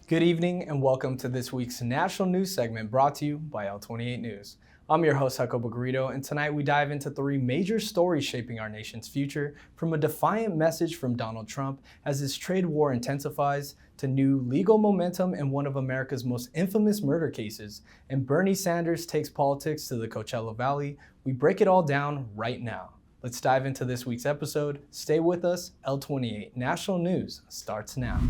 Good evening and welcome to this week's national news segment brought to you by L28 News. I'm your host, Jacobo Garrido, and tonight we dive into three major stories shaping our nation's future, from a defiant message from Donald Trump as his trade war intensifies, to new legal momentum in one of America's most infamous murder cases, and Bernie Sanders takes politics to the Coachella Valley. We break it all down right now. Let's dive into this week's episode. Stay with us. L28 National News starts now.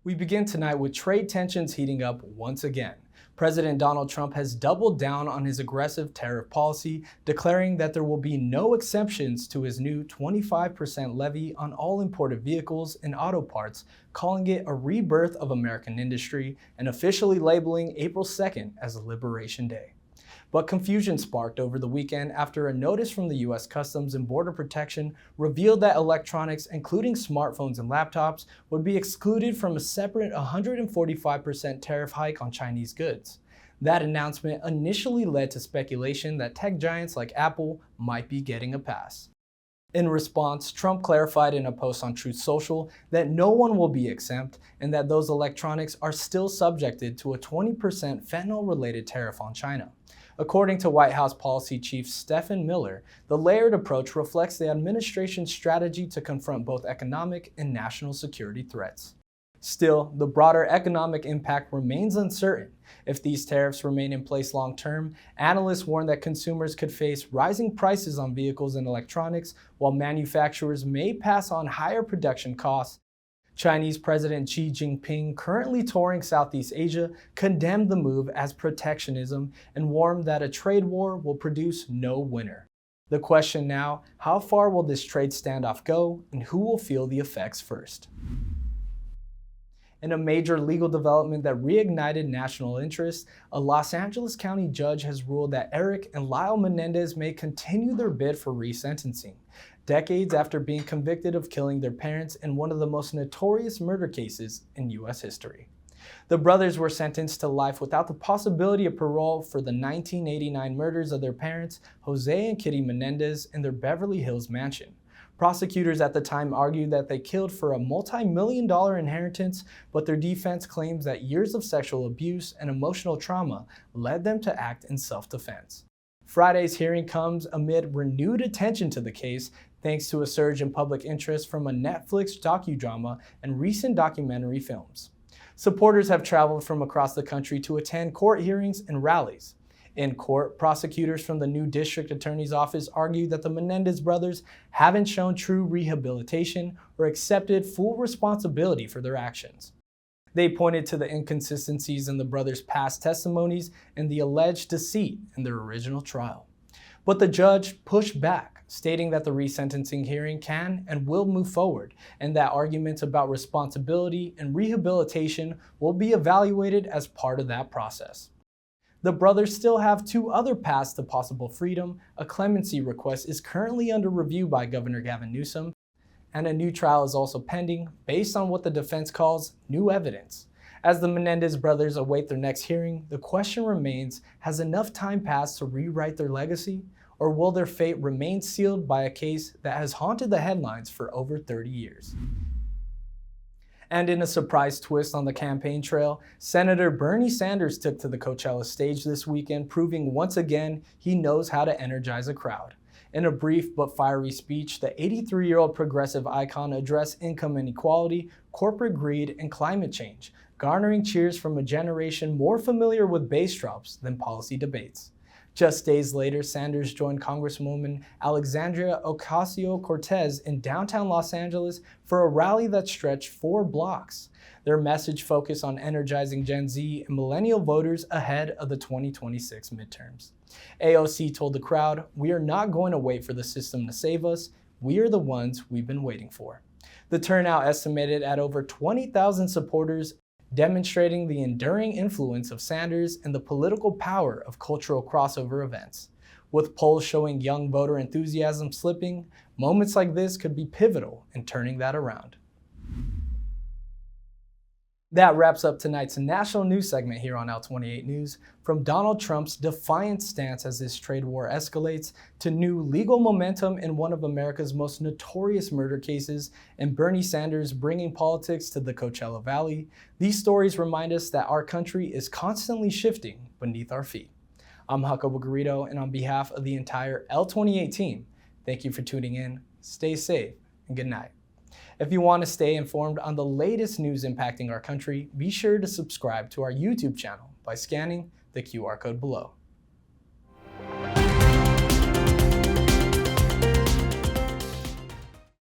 We begin tonight with trade tensions heating up once again. President Donald Trump has doubled down on his aggressive tariff policy, declaring that there will be no exceptions to his new 25% levy on all imported vehicles and auto parts, calling it a rebirth of American industry and officially labeling April 2nd as Liberation Day. But confusion sparked over the weekend after a notice from the U.S. Customs and Border Protection revealed that electronics, including smartphones and laptops, would be excluded from a separate 145% tariff hike on Chinese goods. That announcement initially led to speculation that tech giants like Apple might be getting a pass. In response, Trump clarified in a post on Truth Social that no one will be exempt and that those electronics are still subjected to a 20% fentanyl-related tariff on China. According to White House Policy Chief Stephen Miller, the layered approach reflects the administration's strategy to confront both economic and national security threats. Still, the broader economic impact remains uncertain. If these tariffs remain in place long-term, analysts warn that consumers could face rising prices on vehicles and electronics, while manufacturers may pass on higher production costs. Chinese President Xi Jinping, currently touring Southeast Asia, condemned the move as protectionism and warned that a trade war will produce no winner. The question now, how far will this trade standoff go, and who will feel the effects first? In a major legal development that reignited national interest, a Los Angeles County judge has ruled that Eric and Lyle Menendez may continue their bid for resentencing, decades after being convicted of killing their parents in one of the most notorious murder cases in U.S. history. The brothers were sentenced to life without the possibility of parole for the 1989 murders of their parents, Jose and Kitty Menendez, in their Beverly Hills mansion. Prosecutors at the time argued that they killed for a multi-million-dollar inheritance, but their defense claims that years of sexual abuse and emotional trauma led them to act in self-defense. Friday's hearing comes amid renewed attention to the case, thanks to a surge in public interest from a Netflix docudrama and recent documentary films. Supporters have traveled from across the country to attend court hearings and rallies. In court, prosecutors from the new district attorney's office argued that the Menendez brothers haven't shown true rehabilitation or accepted full responsibility for their actions. They pointed to the inconsistencies in the brothers' past testimonies and the alleged deceit in their original trial. But the judge pushed back, stating that the resentencing hearing can and will move forward, and that arguments about responsibility and rehabilitation will be evaluated as part of that process. The brothers still have two other paths to possible freedom. A clemency request is currently under review by Governor Gavin Newsom, and a new trial is also pending based on what the defense calls new evidence. As the Menendez brothers await their next hearing, the question remains, has enough time passed to rewrite their legacy, or will their fate remain sealed by a case that has haunted the headlines for over 30 years? And in a surprise twist on the campaign trail, Senator Bernie Sanders took to the Coachella stage this weekend, proving once again he knows how to energize a crowd. In a brief but fiery speech, the 83-year-old progressive icon addressed income inequality, corporate greed, and climate change, garnering cheers from a generation more familiar with bass drops than policy debates. Just days later, Sanders joined Congresswoman Alexandria Ocasio-Cortez in downtown Los Angeles for a rally that stretched 4 blocks. Their message focused on energizing Gen Z and millennial voters ahead of the 2026 midterms. AOC told the crowd, "We are not going to wait for the system to save us. We are the ones we've been waiting for." The turnout, estimated at over 20,000 supporters, demonstrating the enduring influence of Sanders and the political power of cultural crossover events. With polls showing young voter enthusiasm slipping, moments like this could be pivotal in turning that around. That wraps up tonight's national news segment here on L28 News. From Donald Trump's defiant stance as this trade war escalates, to new legal momentum in one of America's most notorious murder cases, and Bernie Sanders bringing politics to the Coachella Valley, these stories remind us that our country is constantly shifting beneath our feet. I'm Jacobo Garrido, and on behalf of the entire L28 team, thank you for tuning in, stay safe, and good night. If you want to stay informed on the latest news impacting our country, be sure to subscribe to our YouTube channel by scanning the QR code below.